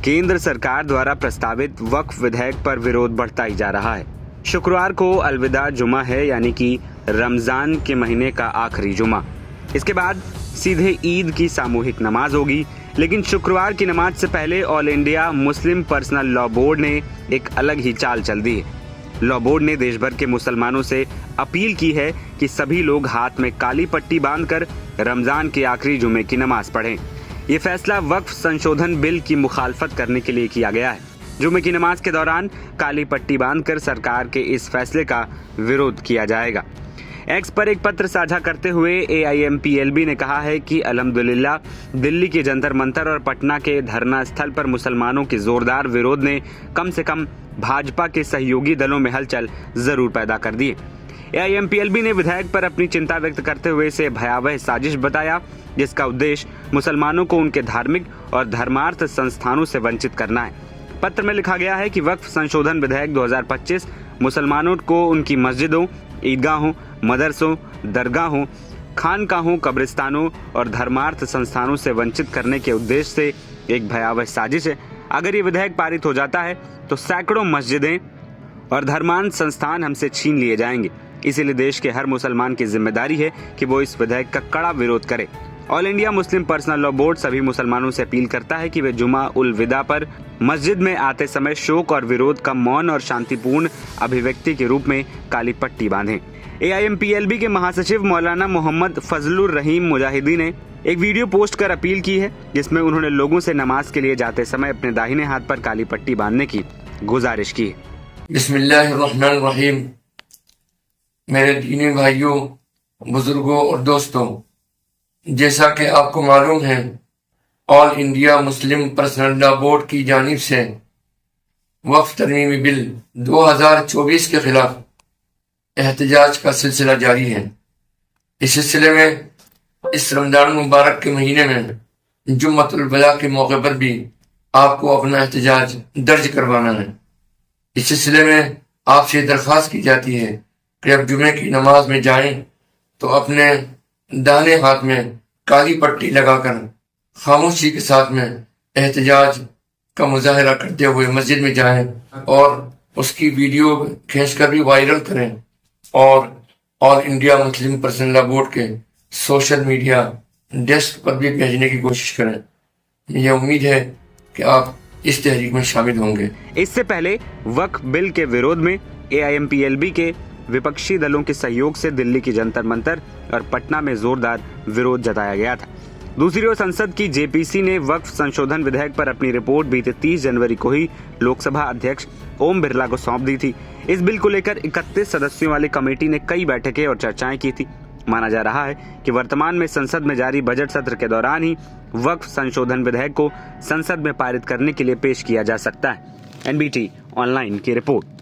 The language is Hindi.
केंद्र सरकार द्वारा प्रस्तावित वक्फ विधेयक पर विरोध बढ़ता ही जा रहा है। शुक्रवार को अलविदा जुमा है, यानी कि रमजान के महीने का आखिरी जुमा। इसके बाद सीधे ईद की सामूहिक नमाज होगी। लेकिन शुक्रवार की नमाज से पहले all India Muslim personal law board ने एक अलग ही चाल चल दी है। लॉ बोर्ड ने देश भर के मुसलमानों से अपील की है कि सभी लोग हाथ में काली पट्टी बांधकर रमजान के आखिरी जुमे की नमाज पढ़ें। ये फैसला वक्फ संशोधन बिल की मुखालफत करने के लिए किया गया है। जुमे की नमाज के दौरान काली पट्टी बांधकर सरकार के इस फैसले का विरोध किया जाएगा। एक्स पर एक पत्र साझा करते हुए AIMPLB ने कहा है कि अल्हम्दुलिल्लाह दिल्ली के जंतर मंतर और पटना के धरना स्थल पर मुसलमानों के जोरदार विरोध ने कम से कम भाजपा के सहयोगी दलों में हलचल जरूर पैदा कर दी है। AIMPLB ने विधेयक पर अपनी चिंता व्यक्त करते हुए इसे भयावह साजिश बताया, जिसका उद्देश्य मुसलमानों को उनके धार्मिक और धर्मार्थ संस्थानों से वंचित करना है। पत्र में लिखा गया है कि वक्फ संशोधन विधेयक 2025 मुसलमानों को उनकी मस्जिदों, ईदगाहों, मदरसों, दरगाहों, खानकाहों, कब्रिस्तानों और धर्मार्थ संस्थानों से वंचित करने के उद्देश्य से एक भयावह साजिश है। अगर ये विधेयक पारित हो जाता है तो सैकड़ों मस्जिदें और धर्मांध संस्थान हमसे छीन लिए जाएंगे। इसीलिए देश के हर मुसलमान की जिम्मेदारी है कि वो इस विधेयक का कड़ा विरोध करे। All India Muslim personal law board सभी मुसलमानों से अपील करता है कि वे जुमा उल विदा पर मस्जिद में आते समय शोक और विरोध का मौन और शांतिपूर्ण अभिव्यक्ति के रूप में काली पट्टी बांधें। AIMPLB के महासचिव मौलाना मोहम्मद फजलुर रहीम मुजाहिदी ने एक वीडियो पोस्ट कर अपील की है, जिसमें उन्होंने लोगों से नमाज के लिए जाते समय अपने दाहिने हाथ पर काली पट्टी बांधने की गुजारिश की है। बिस्मिल्लाहिर्रहमानिर्रहीम। मेरे दीनी भाइयों, बुजुर्गों और दोस्तों, जैसा कि आपको मालूम है, all India Muslim personal law board की जानिब से वक्फ तरमीमी बिल 2024 के खिलाफ एहतजाज का सिलसिला जारी है। इस सिलसिले में इस रमजान मुबारक के महीने में जुम्मतुल विदा के मौके पर भी आपको अपना एहतजाज दर्ज करवाना है। इस सिलसिले में आपसे दरख्वास्त की जाती है कि अब जुमे की नमाज में जाएं तो अपने दाहिने हाथ में काली पट्टी लगाकर खामोशी के साथ में एहतजाज का मुजाहरा करते हुए मस्जिद में जाएं और उसकी वीडियो खींचकर भी वायरल करें और all India Muslim personal law board के सोशल मीडिया डेस्क पर भी भेजने की कोशिश करें। मुझे उम्मीद है कि आप इस तहरीक में शामिल होंगे। इससे पहले वक्फ बिल के विरोध में AIMPLB के विपक्षी दलों के सहयोग से दिल्ली की जंतर मंतर और पटना में जोरदार विरोध जताया गया था। दूसरी ओर संसद की JPC ने वक्फ संशोधन विधेयक पर अपनी रिपोर्ट बीते 30 जनवरी को ही लोकसभा अध्यक्ष ओम बिरला को सौंप दी थी। इस बिल को लेकर 31 सदस्यों वाली कमेटी ने कई बैठकें और चर्चाएं की थी। माना जा रहा है कि वर्तमान में संसद में जारी बजट सत्र के दौरान ही वक्फ संशोधन विधेयक को संसद में पारित करने के लिए पेश किया जा सकता है। NBT ऑनलाइन की रिपोर्ट।